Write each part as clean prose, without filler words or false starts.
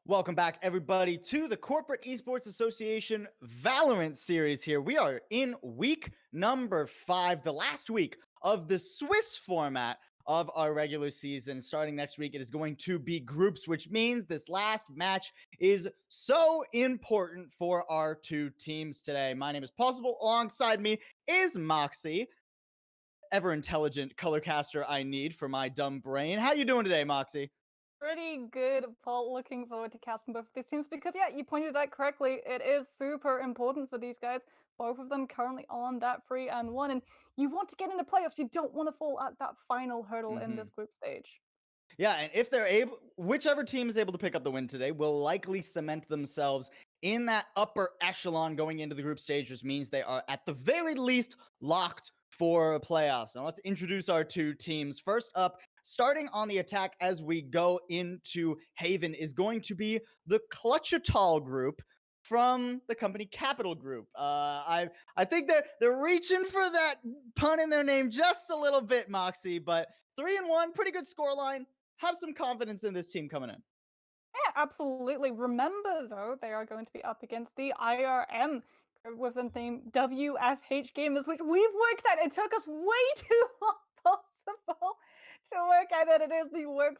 Welcome back, everybody, to the Corporate Esports Association Valorant series here. We are in week number 5, the last week of the Swiss format of our regular season. Starting next week, it is going to be groups, which means this last match is so important for our two teams today. My name is Paulsible. Alongside me is Moxi, ever intelligent color caster I need for my dumb brain. How you doing today, Moxi? Pretty good, Paul. Looking forward to casting both of these teams because, yeah, you pointed out correctly. It is super important for these guys. Both of them currently on that 3-1, and you want to get into playoffs. You don't want to fall at that final hurdle in Mm-hmm. this group stage. Yeah, and if they're able, whichever team is able to pick up the win today will likely cement themselves in that upper echelon going into the group stage, which means they are at the very least locked for playoffs. Now let's introduce our two teams. First up, starting on the attack as we go into Haven, is going to be the Clutchital group from the company Capital Group. I think they're reaching for that pun in their name just a little bit, Moxie, but 3-1, pretty good scoreline. Have some confidence in this team coming in. Yeah, absolutely. Remember, though, they are going to be up against the IRM with the name WFH Gamers, which we've worked out. It took us way too long possible to work out that it is the work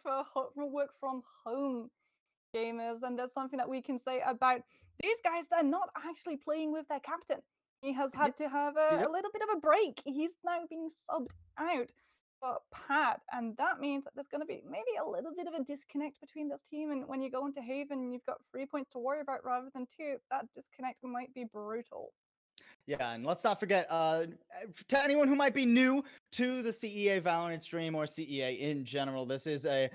from home gamers, and there's something that we can say about these guys. They're not actually playing with their captain. He has Yep, had to have a yep. little bit of a break. He's now being subbed out for Pat, and that means that there's going to be maybe a little bit of a disconnect between this team. And when you go into Haven, you've got 3 points to worry about rather than two. That disconnect might be brutal. Yeah, and let's not forget, to anyone who might be new to the CEA Valorant stream or CEA in general, this is an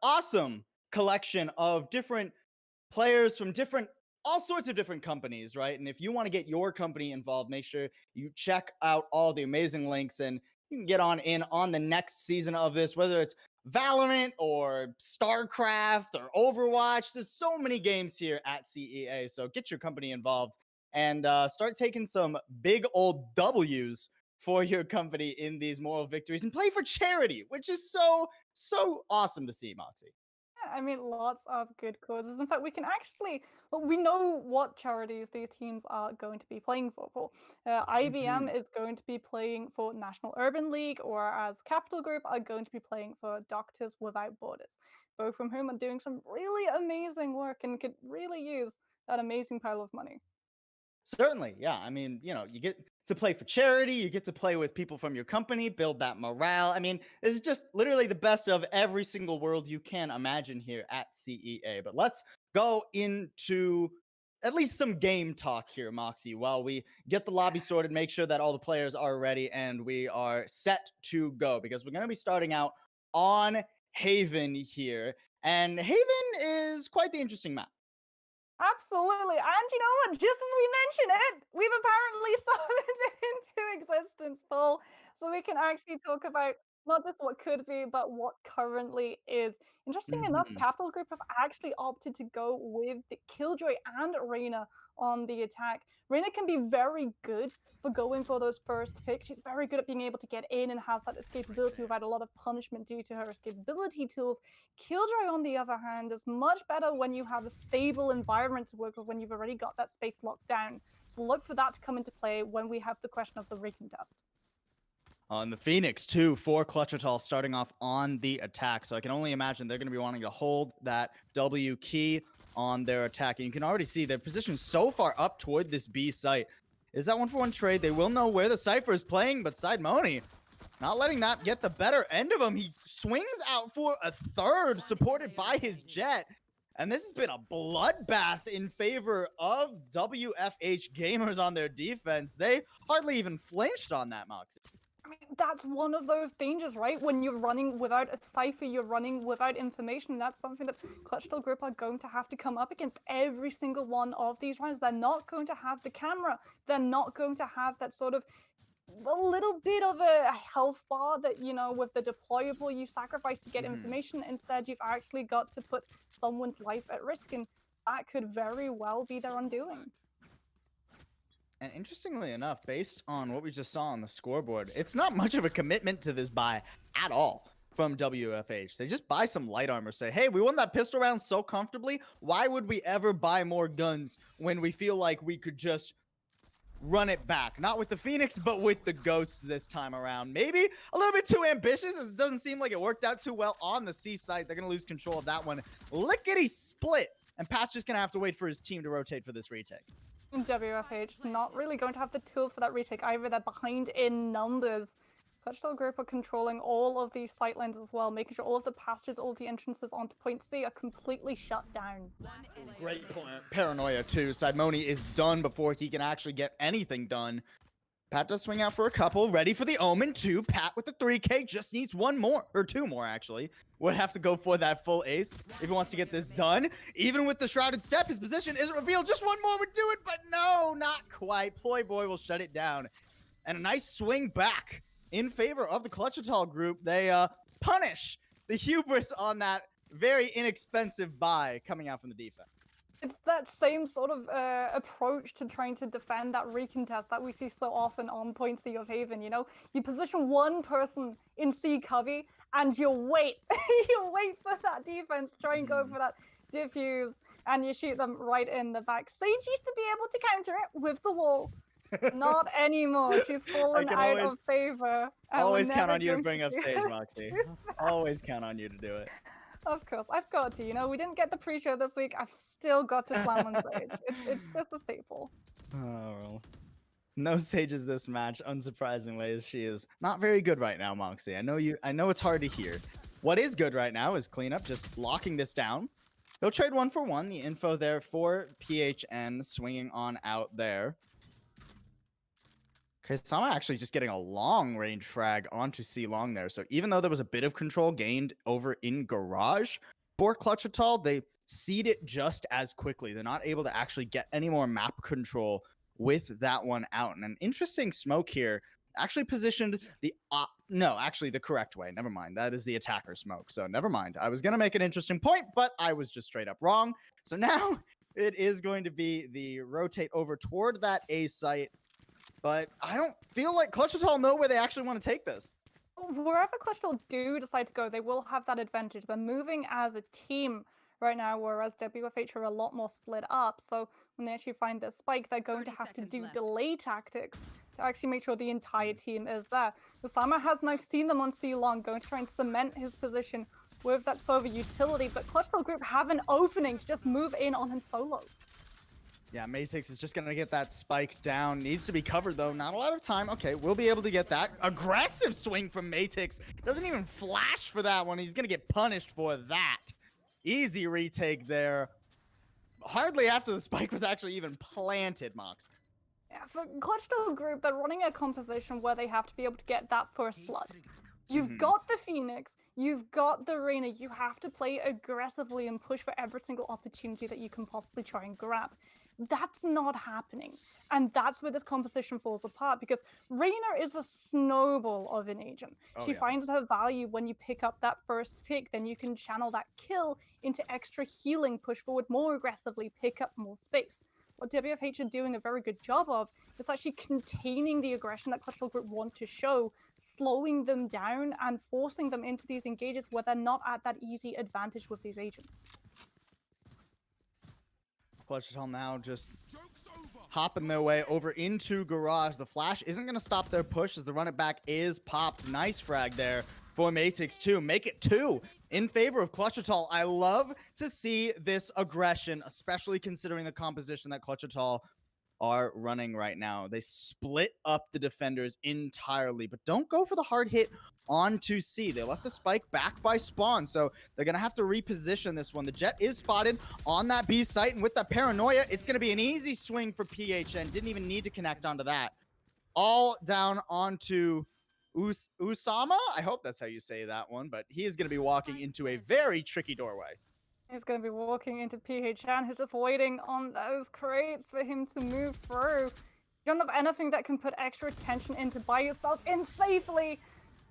awesome collection of different players from all sorts of different companies, right? And if you want to get your company involved, make sure you check out all the amazing links and you can get on in on the next season of this, whether it's Valorant or StarCraft or Overwatch. There's so many games here at CEA, so get your company involved and start taking some big old W's for your company in these moral victories and play for charity, which is so awesome to see, Moxie. Yeah, I mean, lots of good causes. In fact, we can actually, well, we know what charities these teams are going to be playing for. IBM Mm-hmm. is going to be playing for National Urban League, or as Capital Group are going to be playing for Doctors Without Borders, both from whom are doing some really amazing work and could really use that amazing pile of money. Certainly, yeah. I mean, you get to play for charity, you get to play with people from your company, build that morale. I mean, this is just literally the best of every single world you can imagine here at CEA. But let's go into at least some game talk here, Moxie, while we get the lobby sorted, make sure that all the players are ready and we are set to go because we're going to be starting out on Haven here. And Haven is quite the interesting map. Absolutely. And you know what? Just as we mention it, we've apparently summoned it into existence, Paul. So we can actually talk about not just what could be, but what currently is. Interesting enough, Mhm. Capital Group have actually opted to go with the Killjoy and Reina on the attack. Reina can be very good for going for those first picks. She's very good at being able to get in and has that escapability without a lot of punishment due to her escapability tools. Killjoy, on the other hand, is much better when you have a stable environment to work with, when you've already got that space locked down. So look for that to come into play when we have the question of the rigging test. On the Phoenix, too, for Clutchital starting off on the attack. So I can only imagine they're going to be wanting to hold that W key on their attack. And you can already see their position so far up toward this B site. Is that 1-for-1 trade? They will know where the Cypher is playing, but Sidemoni not letting that get the better end of him. He swings out for a third, supported by his Jet. And this has been a bloodbath in favor of WFH Gamers on their defense. They hardly even flinched on that, Moxie. I mean, that's one of those dangers, right? When you're running without a cipher, you're running without information. That's something that Clutchital Group are going to have to come up against every single one of these rounds. They're not going to have the camera. They're not going to have that sort of a little bit of a health bar that, with the deployable you sacrifice to get information. Instead, you've actually got to put someone's life at risk, and that could very well be their undoing. And interestingly enough, based on what we just saw on the scoreboard, it's not much of a commitment to this buy at all from WFH. They just buy some light armor, say, hey, we won that pistol round so comfortably. Why would we ever buy more guns when we feel like we could just run it back? Not with the Phoenix, but with the Ghosts this time around. Maybe a little bit too ambitious, as it doesn't seem like it worked out too well on the C site. They're going to lose control of that one. Lickety split. And Pat's just going to have to wait for his team to rotate for this retake. WFH not really going to have the tools for that retake either. They're behind in numbers. Clutchital Group are controlling all of these sight lines as well, making sure all of the passages, all of the entrances onto point C are completely shut down. Great point. Paranoia too. Sidemoni is done before he can actually get anything done. Pat does swing out for a couple, ready for the Omen too. Pat with the 3K just needs one more, or two more actually. Would have to go for that full ace if he wants to get this done. Even with the Shrouded Step, his position isn't revealed. Just one more would do it, but no, not quite. Ploy Boy will shut it down. And a nice swing back in favor of the Clutchital group. They punish the hubris on that very inexpensive buy coming out from the defense. It's that same sort of approach to trying to defend that recontest that we see so often on Point C of Haven, you know? You position one person in C covey and you wait. You wait for that defense, try and go for that diffuse, and you shoot them right in the back. Sage used to be able to counter it with the wall. Not anymore. She's fallen out of favor. Always count on you to bring up Sage, Moxie. Always count on you to do it. Of course, I've got to. You know, we didn't get the pre-show this week. I've still got to slam on Sage. It's just a staple. Oh, well. No Sages this match, unsurprisingly, as she is not very good right now, Moxie. I know it's hard to hear. What is good right now is Cleanup just locking this down. They'll trade 1 for 1. The info there for PHN swinging on out there. Okay, so I'm actually just getting a long-range frag onto C long there. So even though there was a bit of control gained over in Garage for Clutchital, they seed it just as quickly. They're not able to actually get any more map control with that one out. And an interesting smoke here actually positioned the the correct way. Never mind. That is the attacker smoke. So never mind. I was going to make an interesting point, but I was just straight up wrong. So now it is going to be the rotate over toward that A site. But I don't feel like Clutchital know where they actually want to take this. Wherever Clutchital do decide to go, they will have that advantage. They're moving as a team right now, whereas WFH are a lot more split up. So when they actually find their spike, they're going to have to do delay tactics to actually make sure the entire team is there. The Slammer has now seen them on C long, going to try and cement his position with that Sova utility, but Clutchital Group have an opening to just move in on him solo. Yeah, Matix is just going to get that spike down. Needs to be covered, though. Not a lot of time. Okay, we'll be able to get that. Aggressive swing from Matix. Doesn't even flash for that one. He's going to get punished for that. Easy retake there. Hardly after the spike was actually even planted, Mox. Yeah, for Clutchital Group, they're running a composition where they have to be able to get that first blood. You've got the Phoenix, you've got the Reyna, you have to play aggressively and push for every single opportunity that you can possibly try and grab. That's not happening. And that's where this composition falls apart, because Reyna is a snowball of an agent. She finds her value when you pick up that first pick, then you can channel that kill into extra healing, push forward more aggressively, pick up more space. What WFH are doing a very good job of is actually containing the aggression that Clutchital Group want to show, slowing them down and forcing them into these engages where they're not at that easy advantage with these agents. Clutchital now just hopping their way over into Garage. The flash isn't going to stop their push as the run it back is popped. Nice frag there for Matix 2. Make it 2 in favor of Clutchital. I love to see this aggression, especially considering the composition that Clutchital are running right now. They split up the defenders entirely, but don't go for the hard hit onto C. They left the spike back by Spawn, so they're going to have to reposition this one. The Jet is spotted on that B site, and with that paranoia, it's going to be an easy swing for PHN. Didn't even need to connect onto that. All down onto Usama? I hope that's how you say that one, but he is going to be walking into a very tricky doorway. He's going to be walking into PHN, who's just waiting on those crates for him to move through. You don't have anything that can put extra attention into by yourself in safely.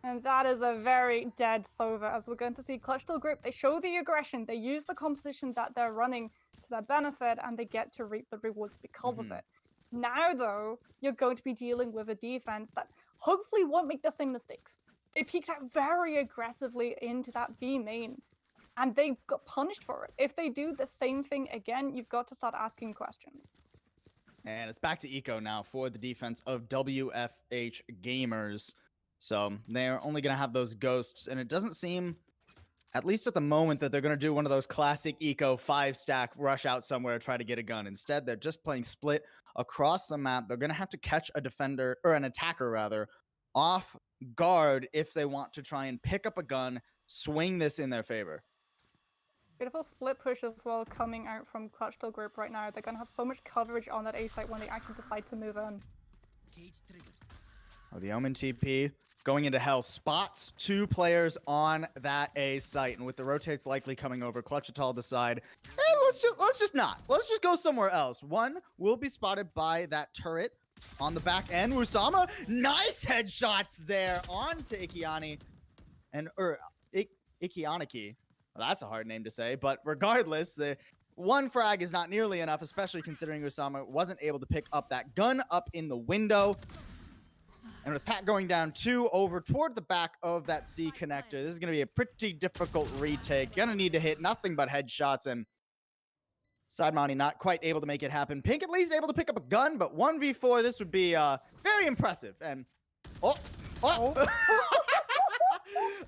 And that is a very dead Sova, as we're going to see Clutchital Group. They show the aggression, they use the composition that they're running to their benefit, and they get to reap the rewards because of it. Now, though, you're going to be dealing with a defense that hopefully won't make the same mistakes. They peeked out very aggressively into that B main, and they got punished for it. If they do the same thing again, you've got to start asking questions. And it's back to Eco now for the defense of WFH Gamers. So they're only going to have those ghosts, and it doesn't seem, at least at the moment, that they're going to do one of those classic Eco 5-stack rush out somewhere, try to get a gun. Instead, they're just playing split across the map. They're going to have to catch a defender, or an attacker rather, off guard if they want to try and pick up a gun, swing this in their favor. Beautiful split push as well coming out from Clutchital group right now. They're going to have so much coverage on that A site when they actually decide to move in. Oh, the Omen TP going into hell spots 2 players on that A site, and with the rotates likely coming over, Clutchital decide, hey, let's just go somewhere else. One will be spotted by that turret on the back end. Usama, nice headshots there onto Ikiani and Ikianiki. Well, that's a hard name to say, but regardless, the one frag is not nearly enough, especially considering Usama wasn't able to pick up that gun up in the window. And with Pat going down 2 over toward the back of that C connector, this is going to be a pretty difficult retake. Gonna need to hit nothing but headshots, and Sidemoney not quite able to make it happen. Pink at least able to pick up a gun, but 1v4, this would be very impressive. And oh.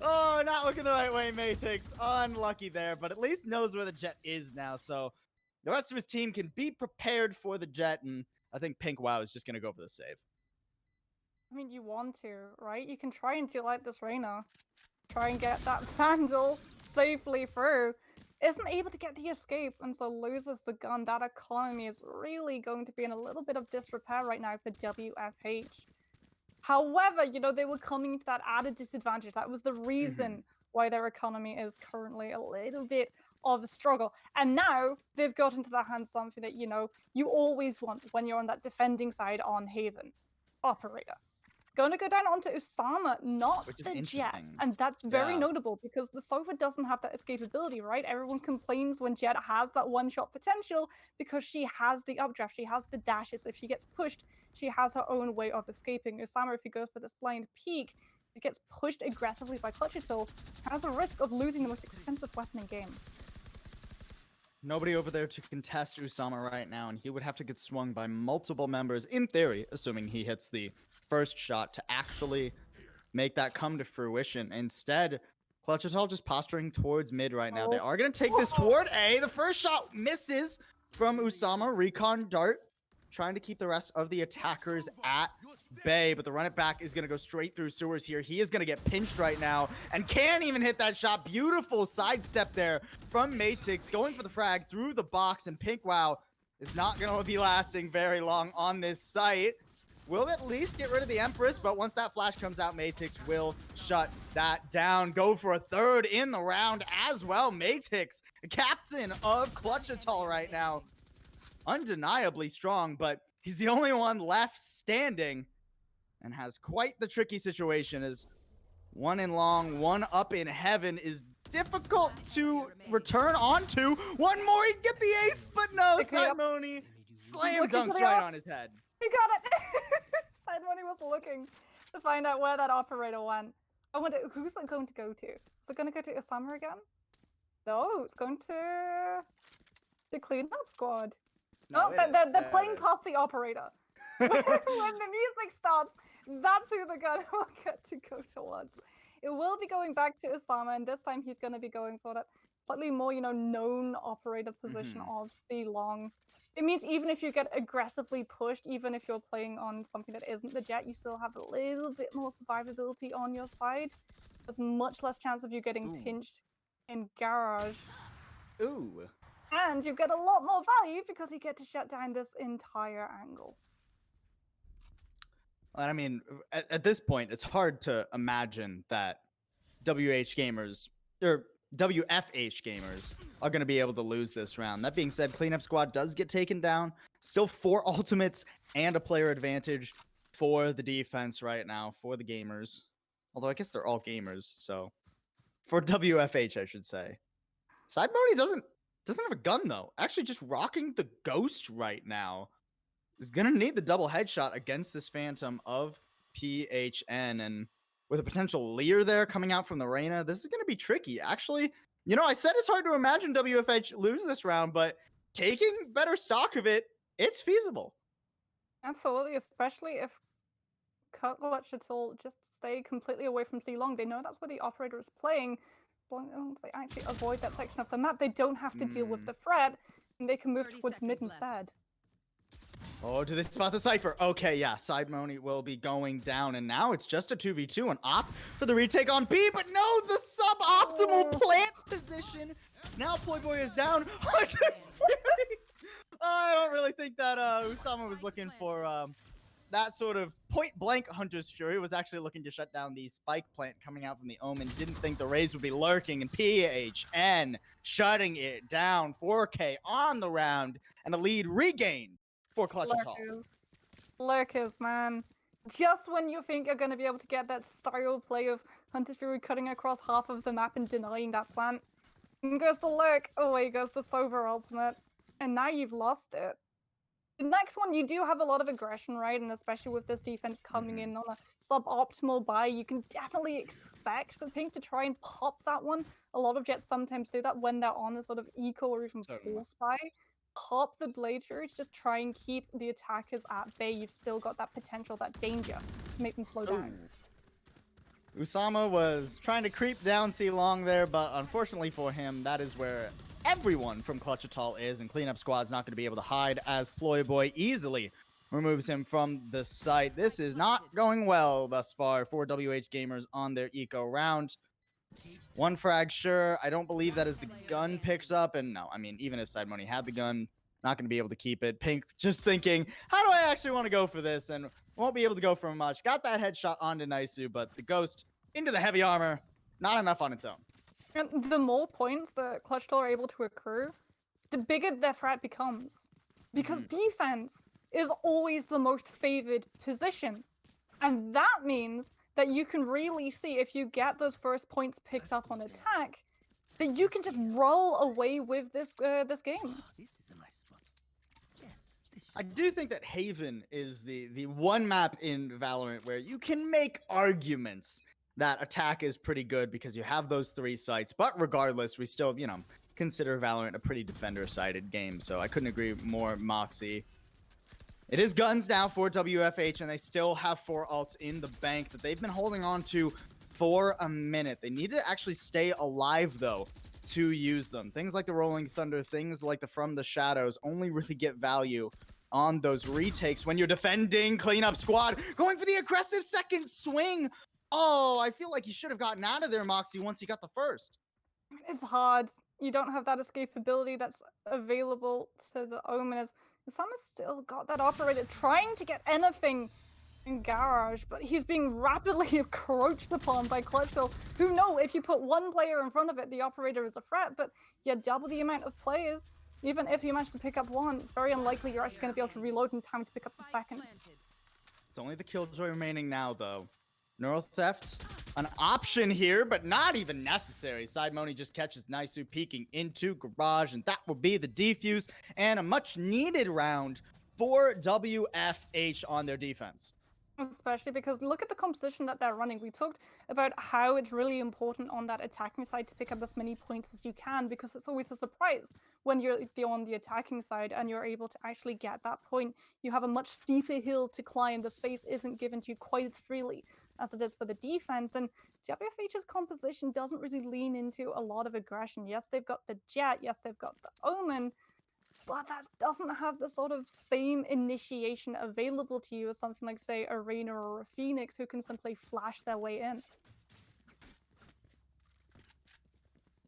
Oh, not looking the right way, Matix. Unlucky there, but at least knows where the jet is now, so the rest of his team can be prepared for the jet, and I think Pink Wow is just going to go for the save. I mean, you want to, right? You can try and delight this Reyna. Try and get that Vandal safely through. Isn't able to get the escape, and so loses the gun. That economy is really going to be in a little bit of disrepair right now for WFH. However, you know, they were coming into that added disadvantage. That was the reason why their economy is currently a little bit of a struggle. And now they've got into their hands something that, you know, you always want when you're on that defending side on Haven. Operator. Going to go down onto Usama, not the Jet. And that's very notable because the Sofa doesn't have that escapability, right? Everyone complains when Jet has that one-shot potential because she has the updraft, she has the dashes. If she gets pushed, she has her own way of escaping. Usama, if he goes for this blind peek, it gets pushed aggressively by Clutchital, has a risk of losing the most expensive weapon in game. Nobody over there to contest Usama right now, and he would have to get swung by multiple members, in theory, assuming he hits the first shot, to actually make that come to fruition. Instead, Clutchital just posturing towards mid right now. They are going to take this toward A. The first shot misses from Usama. Recon dart trying to keep the rest of the attackers at bay, but the run it back is going to go straight through sewers here. He is going to get pinched right now and can't even hit that shot. Beautiful sidestep there from Matix, going for the frag through the box, and Pink Wow is not going to be lasting very long on this site. Will at least get rid of the Empress, but once that flash comes out, Matix will shut that down. Go for a third in the round as well. Matix, captain of Clutchital right now. Undeniably strong, but he's the only one left standing and has quite the tricky situation, as one in long, one up in heaven is difficult to return onto. One more, he'd get the ace, but no, Simoni slam dunks right on his head. He got it! Simoni was looking to find out where that operator went. I wonder, who's it going to go to? Is it going to go to Usama again? No, it's going to the cleanup squad. No, they're playing past the operator. When the music stops, that's who they're going to get to go towards. It will be going back to Usama, and this time he's going to be going for that slightly more, you know, known operator position of the long. It means even if you get aggressively pushed, even if you're playing on something that isn't the Jet, you still have a little bit more survivability on your side. There's much less chance of you getting pinched in garage. And you get a lot more value because you get to shut down this entire angle. I mean, at this point, it's hard to imagine that WFH gamers are going to be able to lose this round. That being said, cleanup squad does get taken down. Still 4 ultimates and a player advantage for the defense right now, for the gamers. Although I guess they're all gamers, so for WFH, I should say. Sidebony doesn't have a gun, though. Actually, just rocking the Ghost right now. Is going to need the double headshot against this Phantom of PHN. And with a potential Lear there coming out from the Reyna. This is going to be tricky. Actually, you know, I said it's hard to imagine WFH lose this round, but taking better stock of it, it's feasible. Absolutely, especially if Clutchital just stay completely away from C long. They know that's where the operator is playing. Once they actually avoid that section of the map, they don't have to deal with the threat, and they can move towards mid instead. Oh, do they spot the Cypher? Okay, yeah, Sidemony will be going down, and now it's just a 2v2, an op for the retake on B, but no, the suboptimal plant position. Now Ployboy is down. Hunter's Fury! I don't really think that Usama was looking for that sort of point-blank Hunter's Fury. Was actually looking to shut down the spike plant coming out from the Omen. Didn't think the Rays would be lurking, and PHN shutting it down. 4K on the round, and a lead regained for Clutchital. Lurkers, man. Just when you think you're going to be able to get that style play of Hunter's Fury cutting across half of the map and denying that plant, in goes the lurk, away goes the Sober ultimate, and now you've lost it. The next one, you do have a lot of aggression, right? And especially with this defense coming in on a suboptimal buy, you can definitely expect for Pink to try and pop that one. A lot of Jets sometimes do that when they're on a sort of eco or even force buy. Pop the Blade Fury to just try and keep the attackers at bay. You've still got that potential, that danger to make them slow down. Usama was trying to creep down C long there, but unfortunately for him, that is where everyone from Clutchital is, and Cleanup Squad's not going to be able to hide as Ployboy easily removes him from the site. This is not going well thus far for WH Gamers on their eco round. One frag, sure. I don't believe that is the gun picked up, and no, I mean, even if Sidemony had the gun, not going to be able to keep it. Pink just thinking, how do I actually want to go for this? And won't be able to go for much. Got that headshot onto Naisu, but the Ghost into the heavy armor, not enough on its own. And the more points that Clutchital are able to accrue, the bigger their threat becomes. Because defense is always the most favored position. And that means that you can really see, if you get those first points picked up on attack, that you can just roll away with this this game. I do think that Haven is the one map in Valorant where you can make arguments that attack is pretty good because you have those 3 sites. But regardless, we still, you know, consider Valorant a pretty defender-sided game. So I couldn't agree more, Moxie. It is guns now for WFH, and they still have 4 ults in the bank that they've been holding on to for a minute. They need to actually stay alive, though, to use them. Things like the Rolling Thunder, things like the From the Shadows only really get value on those retakes when you're defending. Cleanup Squad going for the aggressive second swing. Oh, I feel like he should have gotten out of there, Moxie, once he got the first. It's hard. You don't have that escapability that's available to the Omen, as Usama's still got that operator trying to get anything in Garage, but he's being rapidly encroached upon by Clutchital, who know if you put one player in front of it, the operator is a threat, but you double the amount of players. Even if you manage to pick up one, it's very unlikely you're actually going to be able to reload in time to pick up the second. It's only the Killjoy remaining now, though. Neural Theft, an option here, but not even necessary. Sidemony just catches Naisu peeking into Garage, and that will be the defuse and a much-needed round for WFH on their defense. Especially because look at the composition that they're running. We talked about how it's really important on that attacking side to pick up as many points as you can, because it's always a surprise when you're on the attacking side and you're able to actually get that point. You have a much steeper hill to climb. The space isn't given to you quite as freely as it is for the defense. And WFH's composition doesn't really lean into a lot of aggression. Yes, they've got the Jet. Yes, they've got the Omen. But that doesn't have the sort of same initiation available to you as something like, say, a Reyna or a Phoenix, who can simply flash their way in.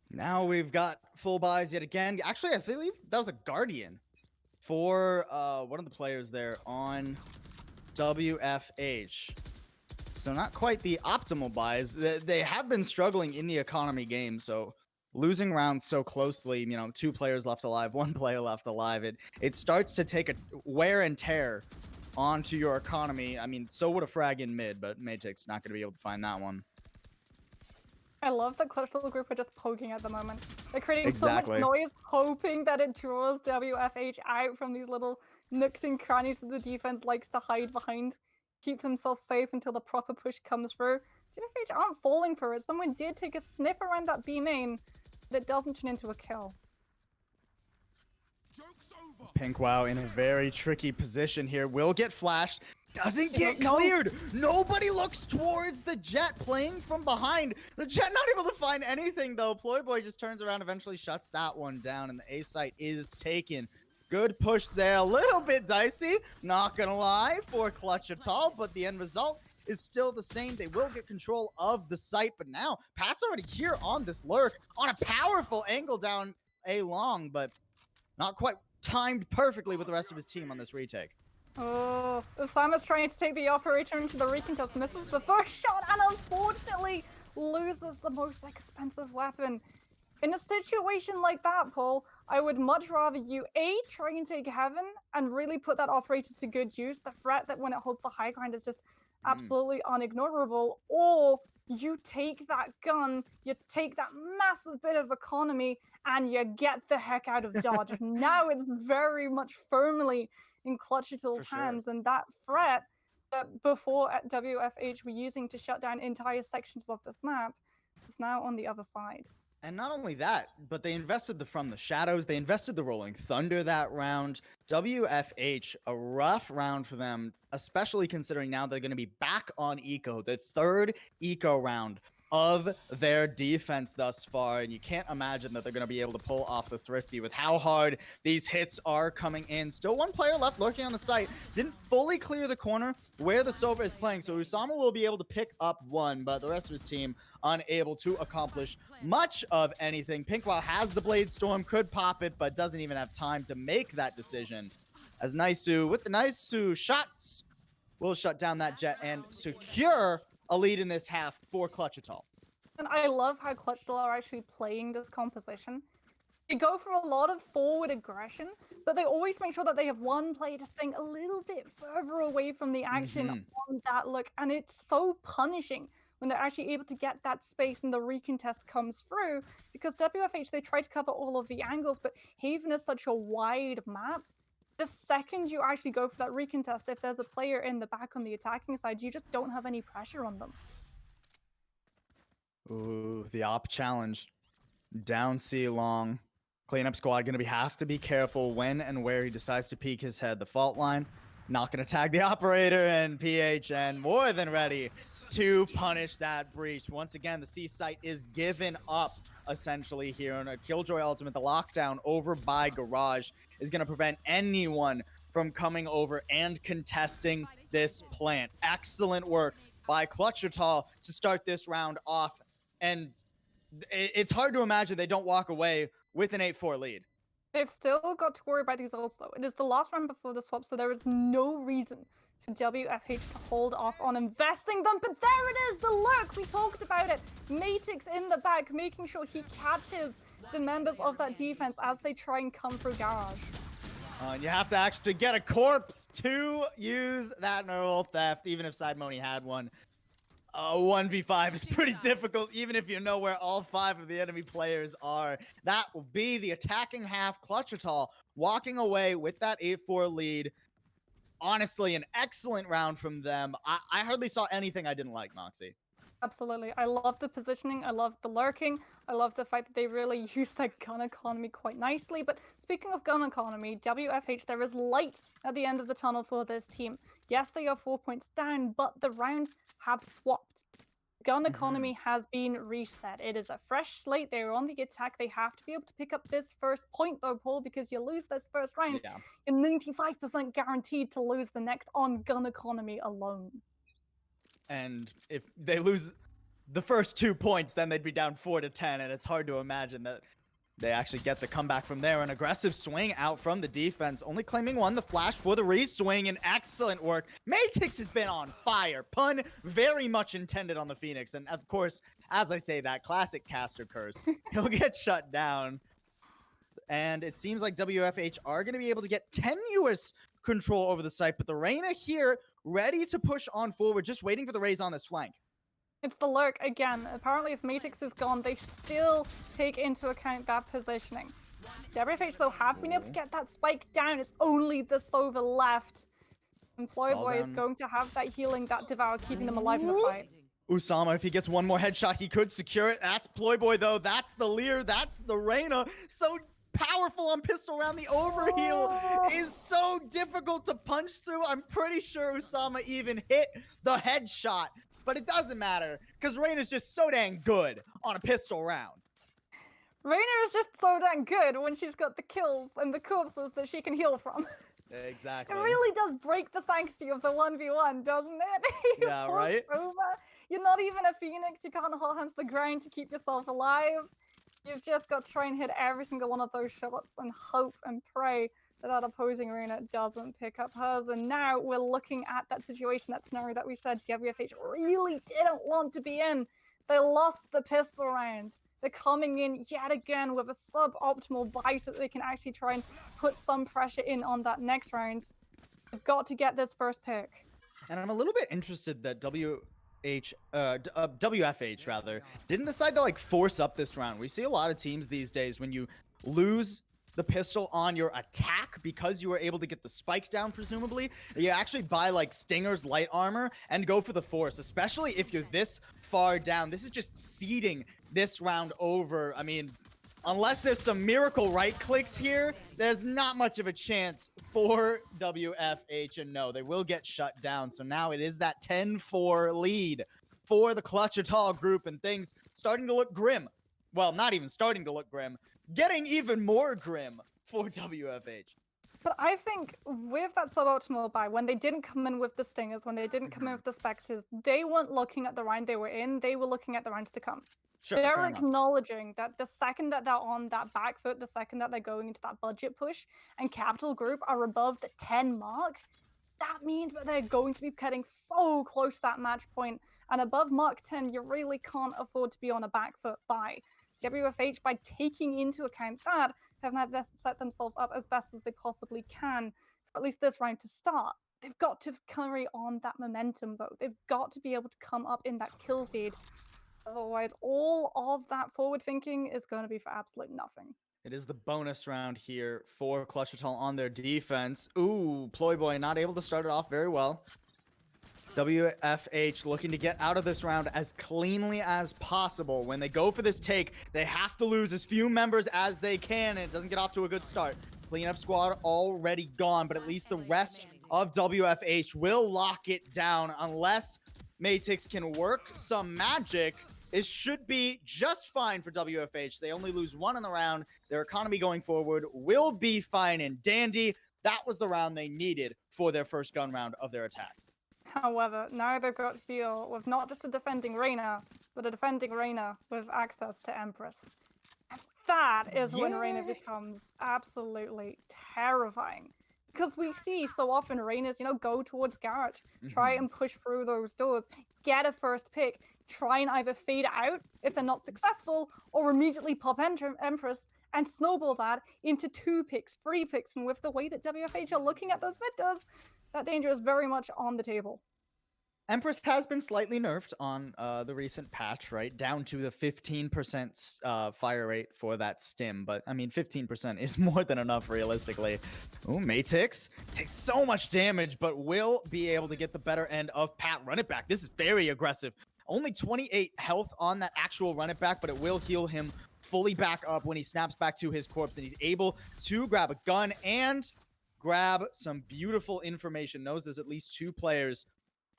Now we've got full buys yet again. Actually, I believe that was a Guardian for one of the players there on WFH. So not quite the optimal buys. They have been struggling in the economy game, so losing rounds so closely, you know, 2 players left alive, 1 player left alive, it starts to take a wear and tear onto your economy. I mean, so would a frag in mid, but Maytek's not going to be able to find that one. I love that Clutchital group are just poking at the moment. They're creating so much noise, hoping that it draws WFH out from these little nooks and crannies that the defense likes to hide behind. Keep themselves safe until the proper push comes through. WFH aren't falling for it. Someone did take a sniff around that B main, but it doesn't turn into a kill. Pinkwow in a very tricky position here. Will get flashed. Doesn't get cleared. Nobody looks towards the Jet playing from behind. The Jet not able to find anything though. Ployboy just turns around, eventually shuts that one down, and the A site is taken. Good push there. A little bit dicey, not gonna lie, for Clutchital, but the end result is still the same. They will get control of the site, but now Pat's already here on this lurk on a powerful angle down A long, but not quite timed perfectly with the rest of his team on this retake. Oh, Osama's trying to take the operator into the recontest, misses the first shot, and unfortunately loses the most expensive weapon. In a situation like that, Paul, I would much rather you try and take Heaven and really put that operator to good use. The threat that when it holds the high ground is just absolutely unignorable. Or you take that gun, you take that massive bit of economy, and you get the heck out of Dodge. Now it's very much firmly in Clutchital's hands, and that threat that before at WFH were using to shut down entire sections of this map is now on the other side. And not only that, but they invested From the Shadows. They invested the Rolling Thunder that round. WFH, a rough round for them, especially considering now they're going to be back on Eco, the third Eco round of their defense thus far. And you can't imagine that they're going to be able to pull off the Thrifty with how hard these hits are coming in. Still one player left lurking on the site. Didn't fully clear the corner where the Sova is playing. So Usama will be able to pick up one, but the rest of his team unable to accomplish much of anything. Pinkwow has the Blade Storm, could pop it, but doesn't even have time to make that decision. As Naisu, with the Naisu shots, will shut down that Jet and secure a lead in this half for Clutchital. And I love how Clutchital are actually playing this composition. They go for a lot of forward aggression, but they always make sure that they have one player just staying a little bit further away from the action on that look. And it's so punishing when they're actually able to get that space and the recontest comes through, because WFH, they try to cover all of the angles, but Haven is such a wide map. The second you actually go for that recontest, if there's a player in the back on the attacking side, you just don't have any pressure on them. Ooh, the op challenge. Down C long. Cleanup squad going to have to be careful when and where he decides to peek his head. The fault line, not going to tag the operator, and PHN more than ready to punish that breach. Once again, the C site is given up essentially here on a Killjoy ultimate. The lockdown over by Garage is going to prevent anyone from coming over and contesting this plant. Excellent work by Clutchital to start this round off, and it's hard to imagine they don't walk away with an 8-4 lead. They've still got to worry about these ults though. It is the last round before the swap, so there is no reason for WFH to hold off on investing them. But there it is, the lurk, we talked about it. Matix in the back, making sure he catches the members of that defense as they try and come through Garage. And you have to actually get a corpse to use that neural theft, even if Sidemoni had one. 1v5 is pretty difficult, even if you know where all 5 of the enemy players are. That will be the attacking half. Clutchital walking away with that 8-4 lead. Honestly, an excellent round from them. I hardly saw anything I didn't like, Moxie. Absolutely. I love the positioning. I love the lurking. I love the fact that they really use that gun economy quite nicely. But speaking of gun economy, WFH, there is light at the end of the tunnel for this team. Yes, they are 4 points down, but the rounds have swapped. Gun economy has been reset. It is a fresh slate. They're on the attack. They have to be able to pick up this first point, though, Paul, because you lose this first round, you're 95% guaranteed to lose the next on gun economy alone. And if they lose the first 2 points, then they'd be down 4-10, and it's hard to imagine that they actually get the comeback from there. An aggressive swing out from the defense, only claiming one. The flash for the re-swing, and excellent work. Matix has been on fire. Pun very much intended on the Phoenix, and of course, as I say that, classic caster curse. He'll get shut down. And it seems like WFH are going to be able to get tenuous control over the site, but the Reyna here ready to push on forward, just waiting for the raise on this flank. It's the lurk again. Apparently, if Matix is gone, they still take into account that positioning. WFH, though, have been able to get that spike down. It's only the Sova left. And Ployboy is going to have that healing, that devour, keeping them alive in the fight. Usama, if he gets one more headshot, he could secure it. That's Ployboy, though. That's the Lear. That's the Reyna. So powerful on pistol round. The overheal is so difficult to punch through. I'm pretty sure Usama even hit the headshot, but it doesn't matter because Reyna's just so dang good on a pistol round. Reyna is just so dang good when she's got the kills and the corpses that she can heal from. Exactly. It really does break the sanctity of the 1v1, doesn't it? Yeah, right? Over. You're not even a Phoenix. You can't hold hands to the ground to keep yourself alive. You've just got to try and hit every single one of those shots and hope and pray that that opposing Reyna doesn't pick up hers. And now we're looking at that situation, that scenario that we said WFH really didn't want to be in. They lost the pistol round. They're coming in yet again with a suboptimal buy so that they can actually try and put some pressure in on that next round. They've got to get this first pick. And I'm a little bit interested that WFH rather didn't decide to like force up this round. We see a lot of teams these days when you lose the pistol on your attack because you were able to get the spike down, presumably, you actually buy like Stinger's light armor and go for the force, especially if you're this far down. This is just seeding this round over. I mean, unless there's some miracle right clicks here, there's not much of a chance for WFH, and no, they will get shut down. So now it is that 10-4 lead for the Clutchital group, and things starting to look grim. Well, not even starting to look grim, getting even more grim for WFH. But I think with that suboptimal buy, when they didn't come in with the Stingers, when they didn't come in with the Spectres, they weren't looking at the round they were in, they were looking at the rounds to come. Sure, they're acknowledging that the second that they're on that back foot, the second that they're going into that budget push, and Capital Group are above the 10 mark, that means that they're going to be getting so close to that match point. And above Mark 10, you really can't afford to be on a back foot buy. WFH, by taking into account that, have now set themselves up as best as they possibly can for at least this round to start. They've got to carry on that momentum, though. They've got to be able to come up in that kill feed. Otherwise, all of that forward thinking is going to be for absolute nothing. It is the bonus round here for Clutchital on their defense. Ooh, Ployboy not able to start it off very well. WFH looking to get out of this round as cleanly as possible. When they go for this take, they have to lose as few members as they can, and it doesn't get off to a good start. Cleanup squad already gone, but at least the rest of WFH will lock it down unless Matix can work some magic. It should be just fine for WFH. They only lose one in the round. Their economy going forward will be fine and dandy. That was the round they needed for their first gun round of their attack. However, now they've got to deal with not just a defending Reyna, but a defending Reyna with access to Empress. That is when Reyna becomes absolutely terrifying. Because we see so often Reynas, go towards Garage, try and push through those doors, get a first pick, try and either fade out if they're not successful, or immediately pop Empress and snowball that into 2 picks, 3 picks. And with the way that WFH are looking at those mid doors, that danger is very much on the table. Empress has been slightly nerfed on the recent patch, right? Down to the 15% fire rate for that stim. But, I mean, 15% is more than enough, realistically. Ooh, Matix takes so much damage, but will be able to get the better end of Pat. Run it back. This is very aggressive. Only 28 health on that actual run it back, but it will heal him fully back up when he snaps back to his corpse, and he's able to grab a gun and grab some beautiful information. Knows there's at least 2 players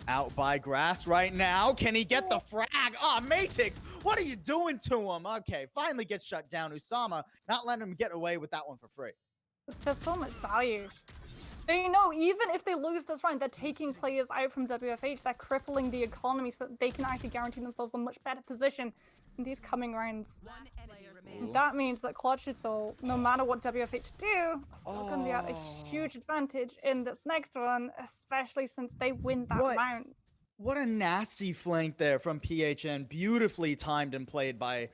out by grass right now. Can he get the frag? Oh, Matix, what are you doing to him? Okay, finally gets shut down. Usama not letting him get away with that one for free. There's so much value. They know even if they lose this round, they're taking players out from WFH. They're crippling the economy so that they can actually guarantee themselves a much better position in these coming rounds. That means that Clutchital, no matter what WFH do, are still going to be at a huge advantage in this next run, especially since they win that round. What a nasty flank there from PHN. Beautifully timed and played by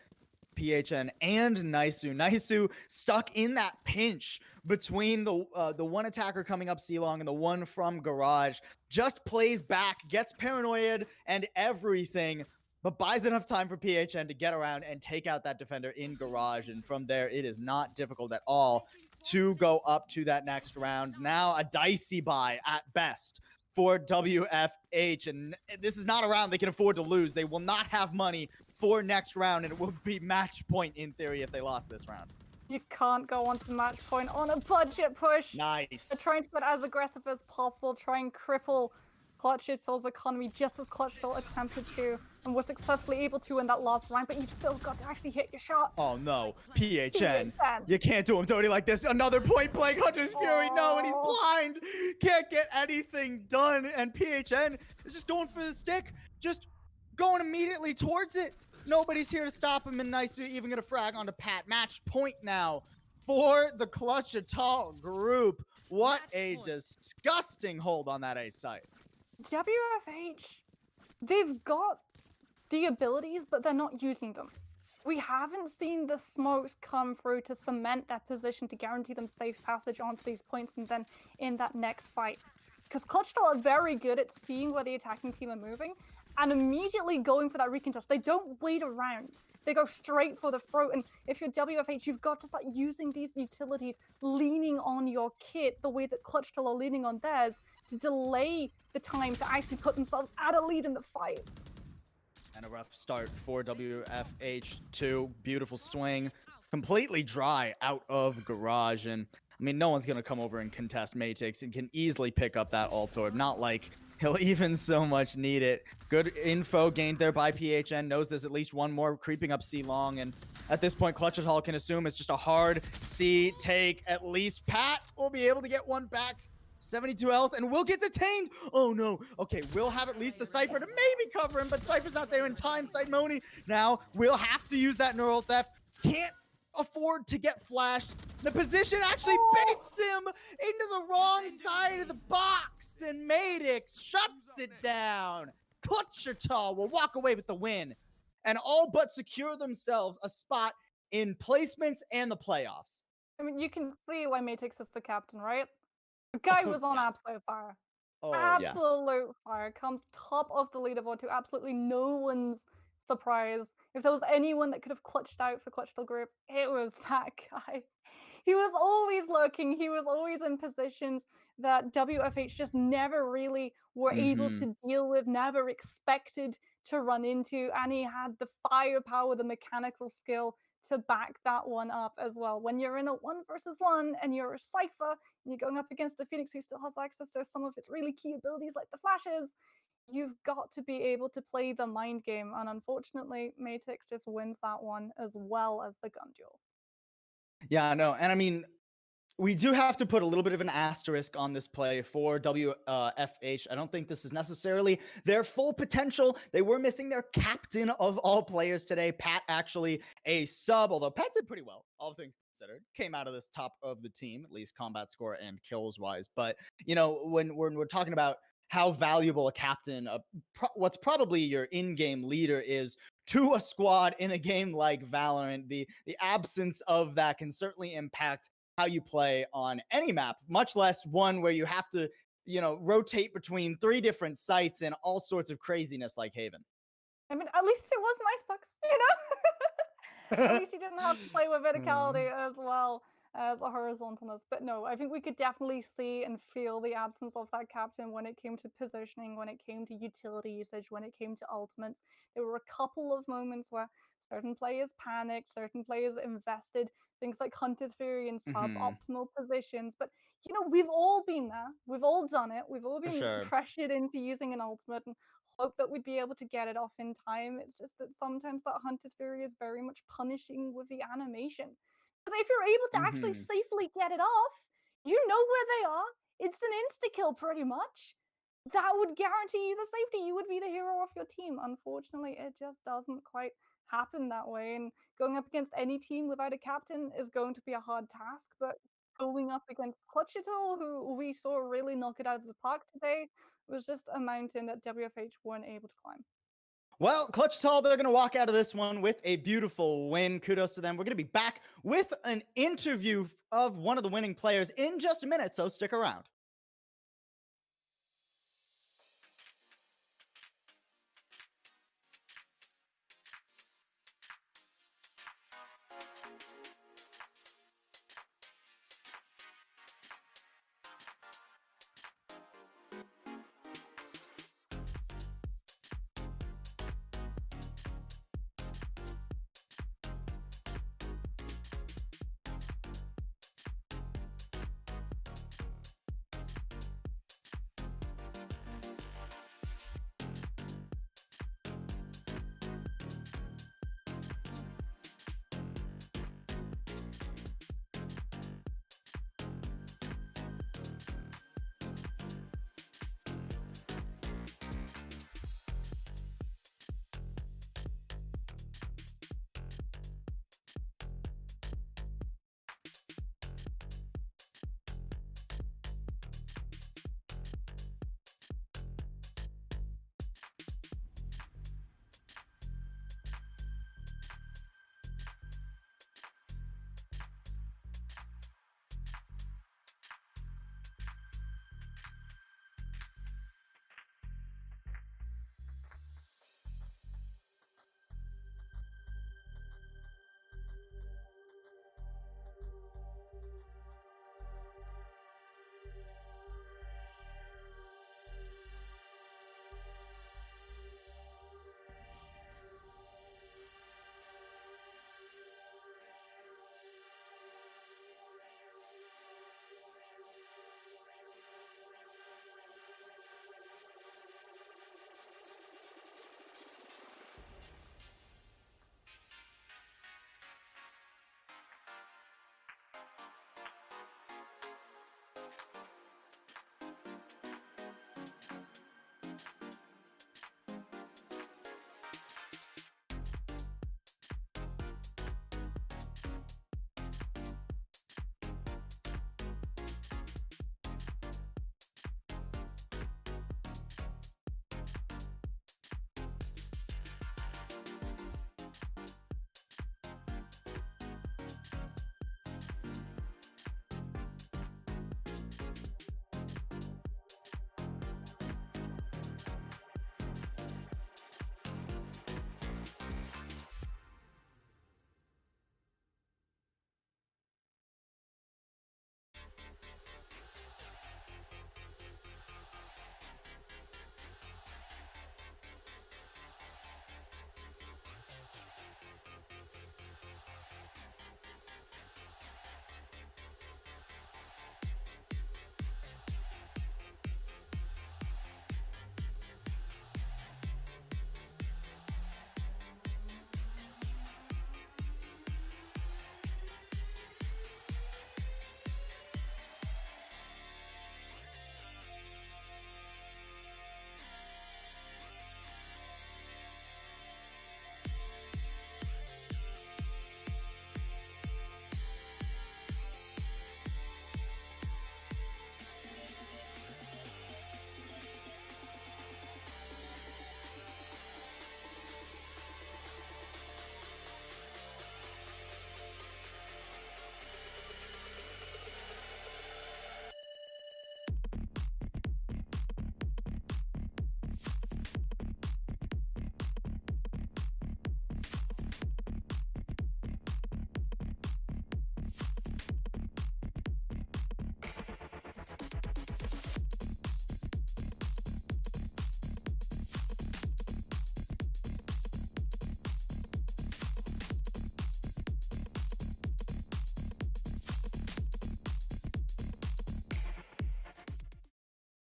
PHN and Naisu. Naisu stuck in that pinch between the one attacker coming up C-Long and the one from Garage. Just plays back, gets paranoid and everything, but buys enough time for PHN to get around and take out that defender in Garage. And from there, it is not difficult at all to go up to that next round. Now a dicey buy at best for WFH. And this is not a round they can afford to lose. They will not have money for next round, and it will be match point in theory if they lost this round. You can't go on to match point on a budget push. Nice. They're trying to get as aggressive as possible, try and cripple Clutchital's economy just as Clutchital attempted to and was successfully able to in that last round, but you've still got to actually hit your shots. Oh no, PHN. You can't do him dirty like this. Another point blank Hunter's Fury. No, and he's blind. Can't get anything done. And PHN is just going for the stick, just going immediately towards it. Nobody's here to stop him, and Nice even gonna frag onto Pat. Match point now for the Clutchital group. What a disgusting hold on that A site. WFH, they've got the abilities, but they're not using them. We haven't seen the smokes come through to cement their position to guarantee them safe passage onto these points and then in that next fight. Because Clutchital are very good at seeing where the attacking team are moving and immediately going for that recontest. They don't wait around. They go straight for the throat, and if you're WFH, you've got to start using these utilities, leaning on your kit the way that Clutchital are leaning on theirs to delay the time to actually put themselves at a lead in the fight. And a rough start for WFH2. Beautiful swing. Completely dry out of garage. And, I mean, no one's going to come over and contest Matix and can easily pick up that ult orb. Not like he'll even so much need it. Good info gained there by PHN. Knows there's at least one more creeping up C long. And at this point, Clutchital can assume it's just a hard C take. At least Pat will be able to get one back. 72 health, and will get detained. Oh no. Okay, we'll have at least the Cypher to maybe cover him, but Cypher's not there in time. Simoni now will have to use that neural theft. Can't afford to get flashed. The position actually baits him into the wrong side of the box, and Madix shuts it down. Clutchital will walk away with the win and all but secure themselves a spot in placements and the playoffs. I mean, you can see why Matix is the captain, right? The guy was on absolute fire. Absolute fire. Comes top of the leaderboard to absolutely no one's surprise. If there was anyone that could have clutched out for Clutchital Group, it was that guy. He was always lurking. He was always in positions that WFH just never really were able to deal with, never expected to run into, and he had the firepower, the mechanical skill to back that one up as well. When you're in a 1v1 and you're a Cypher and you're going up against a Phoenix who still has access to some of its really key abilities like the flashes, you've got to be able to play the mind game, and unfortunately Matix just wins that one as well as the gun duel. Yeah, no, and I mean, we do have to put a little bit of an asterisk on this play for WFH. I don't think this is necessarily their full potential. They were missing their captain of all players today. Pat actually a sub, although Pat did pretty well, all things considered. Came out of this top of the team, at least combat score and kills wise. But, you know, when we're talking about how valuable a captain, what's probably your in-game leader is to a squad in a game like Valorant, the absence of that can certainly impact how you play on any map, much less one where you have to, you know, rotate between 3 different sites and all sorts of craziness like Haven. I mean, at least it wasn't Icebox, you know? At least he didn't have to play with verticality as well as a horizontalness. But no, I think we could definitely see and feel the absence of that captain when it came to positioning, when it came to utility usage, when it came to ultimates. There were a couple of moments where certain players panicked, certain players invested, things like Hunter's Fury in suboptimal positions. But, you know, we've all been there. We've all done it. We've all been pressured into using an ultimate and hope that we'd be able to get it off in time. It's just that sometimes that Hunter's Fury is very much punishing with the animation. Because if you're able to actually safely get it off, you know where they are. It's an insta-kill pretty much. That would guarantee you the safety. You would be the hero of your team. Unfortunately, it just doesn't quite happen that way. And going up against any team without a captain is going to be a hard task. But going up against Clutchital, who we saw really knock it out of the park today, was just a mountain that WFH weren't able to climb. Well, Clutchital, they're going to walk out of this one with a beautiful win. Kudos to them. We're going to be back with an interview of one of the winning players in just a minute, so stick around.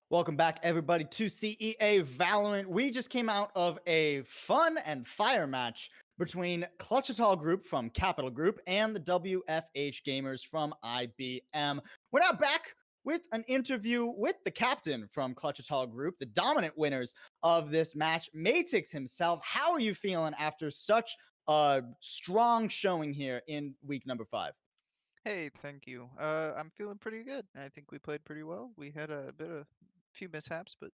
Welcome back, everybody, to CEA Valorant. We just came out of a fun and fire match between Clutchital Group from Capital Group and the WFH Gamers from IBM. We're now back with an interview with the captain from Clutchital Group, the dominant winners of this match, Matix himself. How are you feeling after such a strong showing here in week number 5? Hey, thank you. I'm feeling pretty good. I think we played pretty well. We had a few mishaps, but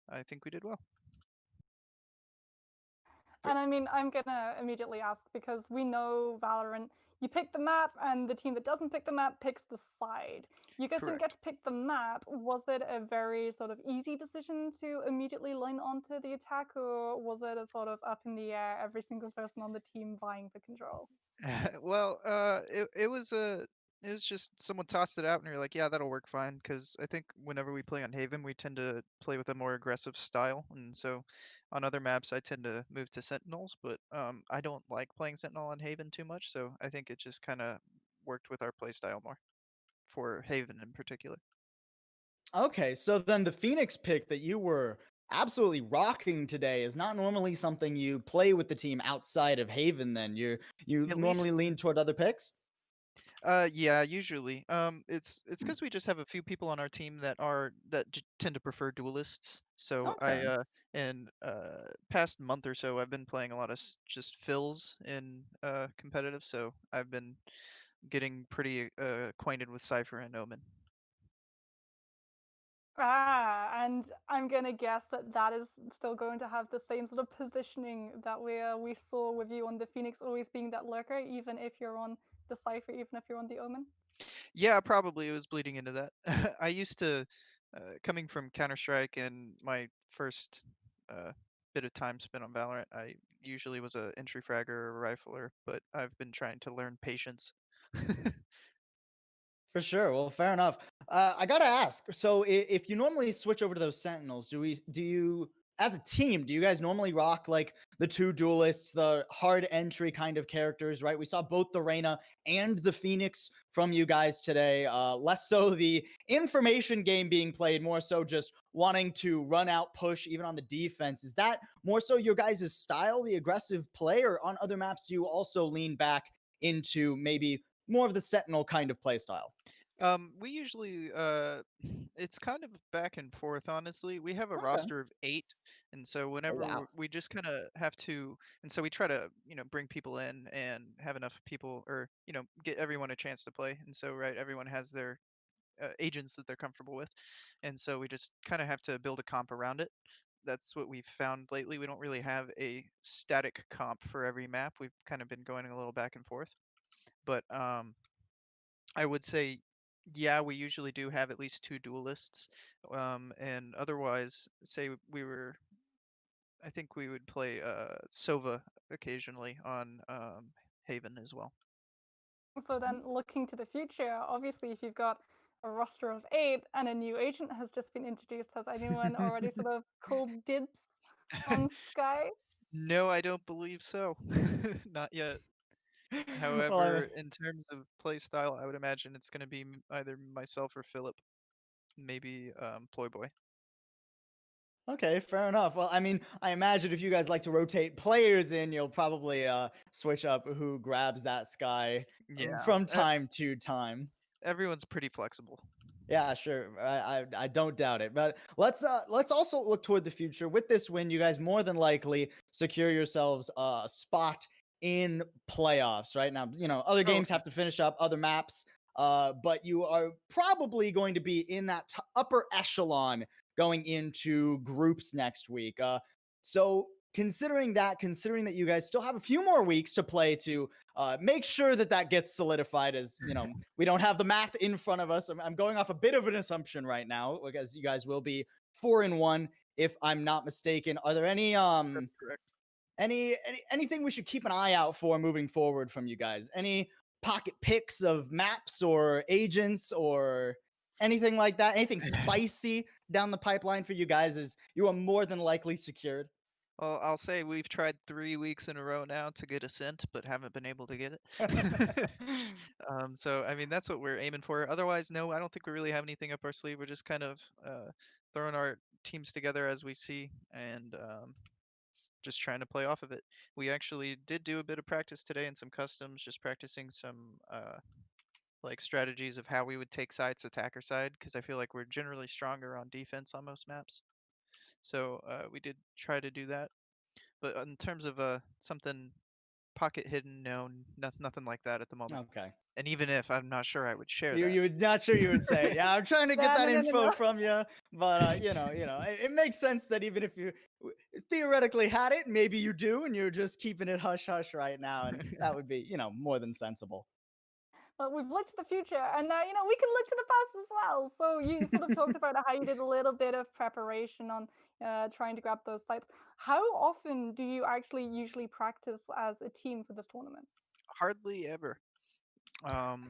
I think we did well. And I mean, I'm gonna immediately ask because we know Valorant, you pick the map and the team that doesn't pick the map picks the side. You guys didn't get Correct. to pick the map. Was it a very sort of easy decision to immediately line onto the attack, or was it a sort of up in the air, every single person on the team vying for control? Well, it was just someone tossed it out, and you're like, yeah, that'll work fine. Because I think whenever we play on Haven, we tend to play with a more aggressive style, and so on other maps, I tend to move to Sentinels. But I don't like playing Sentinel on Haven too much, so I think it just kind of worked with our play style more for Haven in particular. Okay, so then the Phoenix pick that you were absolutely rocking today is not normally something you play with the team outside of Haven then. You At least normally lean toward other picks? Yeah, usually. It's because we just have a few people on our team that tend to prefer duelists. So Okay. in past month or so, I've been playing a lot of just fills in competitive. So I've been getting pretty acquainted with Cypher and Omen. And I'm gonna guess that that is still going to have the same sort of positioning that we saw with you on the Phoenix, always being that lurker, even if you're on the Cypher, even if you're on the Omen. Yeah, probably it was bleeding into that. I used to, coming from Counter Strike and my first uh, bit of time spent on Valorant, I usually was a entry fragger or a rifler, but I've been trying to learn patience. For sure. Well, fair enough. I gotta ask. So, if you normally switch over to those Sentinels, do you, as a team, do you guys normally rock like the two duelists, the hard entry kind of characters? Right. We saw both the Reyna and the Phoenix from you guys today. Less so the information game being played, more so just wanting to run out, push, even on the defense. Is that more so your guys' style, the aggressive play, or on other maps do you also lean back into maybe more of the Sentinel kind of play style? We usually, it's kind of back and forth, honestly. We have a Okay. roster of 8, and so Oh, whenever wow. we just kind of have to, and so we try to, bring people in and have enough people, or get everyone a chance to play. And so, right, everyone has their agents that they're comfortable with, and so we just kind of have to build a comp around it. That's what we've found lately. We don't really have a static comp for every map. We've kind of been going a little back and forth, but I would say, yeah, we usually do have at least two duelists, and otherwise, say we were, I think we would play Sova occasionally on Haven as well. So then, looking to the future, obviously, if you've got a roster of 8 and a new agent has just been introduced, has anyone already sort of called dibs on Sky? No, I don't believe so. Not yet. Well, I However, mean, in terms of play style, I would imagine it's going to be either myself or Philip, maybe Ployboy. okay, fair enough. Well, I mean, I imagine if you guys like to rotate players in, you'll probably switch up who grabs that sky Yeah, from time to time. everyone's pretty flexible. Yeah, sure. I don't doubt it. But let's also look toward the future. With this win, you guys more than likely secure yourselves a spot in playoffs. Right now, other Oh, games have to finish up other maps. But you are probably going to be in that upper echelon going into groups next week. So considering that you guys still have a few more weeks to play to make sure that that gets solidified, as we don't have the math in front of us. I'm going off a bit of an assumption right now because you guys will be 4-1 if I'm not mistaken. Are there that's correct. anything we should keep an eye out for moving forward from you guys? Any pocket picks of maps or agents or anything like that? Anything spicy down the pipeline for you guys? Is you are more than likely secured? Well, I'll say we've tried 3 weeks in a row now to get a scent, but haven't been able to get it. So I mean, that's what we're aiming for. Otherwise, no, I don't think we really have anything up our sleeve. We're just kind of throwing our teams together as we see, and just trying to play off of it. We actually did do a bit of practice today and some customs, just practicing some like strategies of how we would take sides attacker side, because I feel like we're generally stronger on defense on most maps. So we did try to do that. But in terms of something pocket hidden, no, nothing like that at the moment. Okay. And even if, I'm not sure I would share You that. you would not sure you would say it. Yeah, I'm trying to get No, that no, no, no, info no. from you, but it makes sense that even if you theoretically had it, maybe you do, and you're just keeping it hush hush right now, and that would be more than sensible. Well, we've looked to the future, and we can look to the past as well. So you sort of talked about how you did a little bit of preparation on trying to grab those sites. How often do you actually usually practice as a team for this tournament? Hardly ever. Um,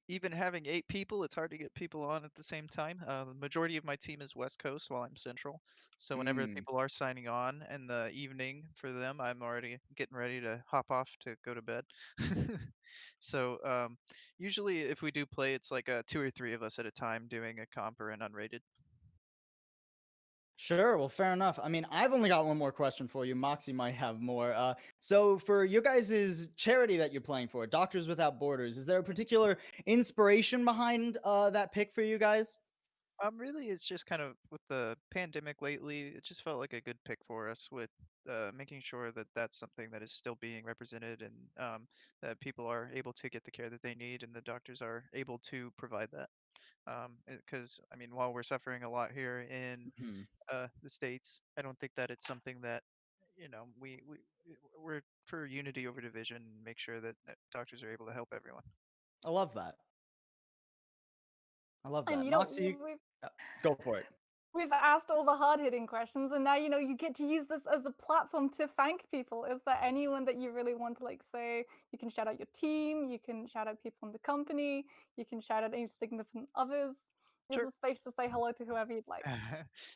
even having 8 people, it's hard to get people on at the same time. The majority of my team is West Coast while I'm Central. So whenever Mm. people are signing on in the evening for them, I'm already getting ready to hop off to go to bed. So usually, if we do play, it's like 2 or 3 of us at a time doing a comp or an unrated. Sure. Well, fair enough. I mean, I've only got one more question for you. Moxie might have more. So, for your guys' charity that you're playing for, Doctors Without Borders, is there a particular inspiration behind that pick for you guys? Really, it's just kind of with the pandemic lately, it just felt like a good pick for us with making sure that that's something that is still being represented and that people are able to get the care that they need and the doctors are able to provide that. Because, I mean, while we're suffering a lot here in Hmm. the States, I don't think that it's something that, we're for unity over division and make sure that doctors are able to help everyone. I love that. I love And that. you know, Moxie, we've uh, go for it. we've asked all the hard-hitting questions, and now you get to use this as a platform to thank people. Is there anyone that you really want to say? You can shout out your team, you can shout out people in the company, you can shout out any significant others. Here's Sure. a space to say hello to whoever you'd like.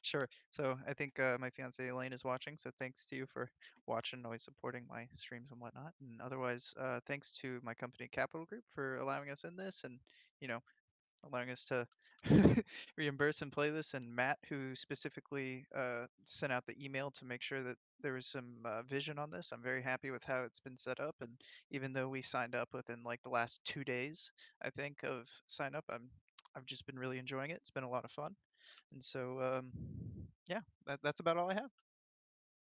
Sure. So I think my fiance Elaine is watching. So thanks to you for watching, always supporting my streams and whatnot. And otherwise, thanks to my company Capital Group for allowing us in this and you know allowing us to reimburse and play this. And Matt, who specifically sent out the email to make sure that there was some vision on this. I'm very happy with how it's been set up. And even though we signed up within like the last 2 days, I think of sign up, I've just been really enjoying it. It's been a lot of fun. And so, yeah, that's about all I have.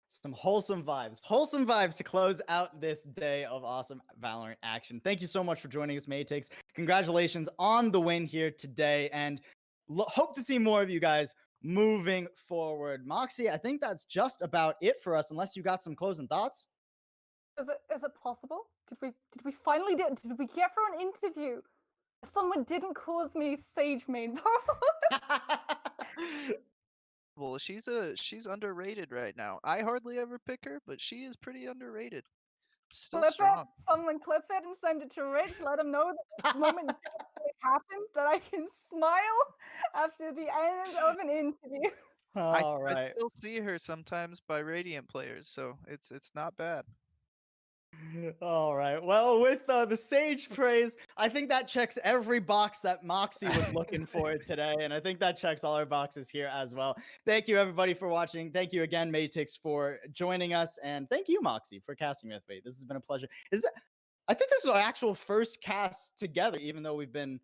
Some wholesome vibes to close out this day of awesome Valorant action. Thank you so much for joining us, Matex. Congratulations on the win here today, and hope to see more of you guys moving forward. Moxie, I think that's just about it for us, unless you got some closing thoughts. Is it possible? Did we finally do it? Did we get for an interview? Someone didn't cause me Sage main problem. Well, she's underrated right now. I hardly ever pick her, but she is pretty underrated. Still Clip it. strong. Someone clip it and send it to Rich. Let him know that this moment didn't really happen. That I can smile after the end of an interview. All I right. still see her sometimes by Radiant players, so it's not bad. All right. Well, with the sage praise, I think that checks every box that Moxie was looking for today, and I think that checks all our boxes here as well. Thank you, everybody, for watching. Thank you again, Matix, for joining us, and thank you, Moxie, for casting with me. This has been a pleasure. I think this is our actual first cast together, even though we've been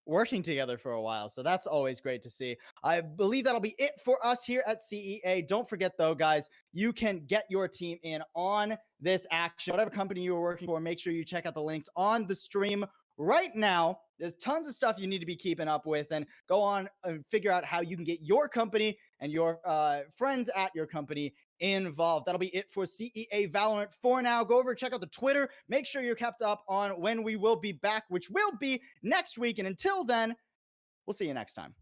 working together for a while. So that's always great to see. I believe that'll be it for us here at CEA. Don't forget, though, guys, you can get your team in on this action. Whatever company you are working for, make sure you check out the links on the stream right now. There's tons of stuff you need to be keeping up with, and go on and figure out how you can get your company and your friends at your company involved. That'll be it for CEA Valorant for now. Go over, check out the Twitter. Make sure you're kept up on when we will be back, which will be next week. And until then, we'll see you next time.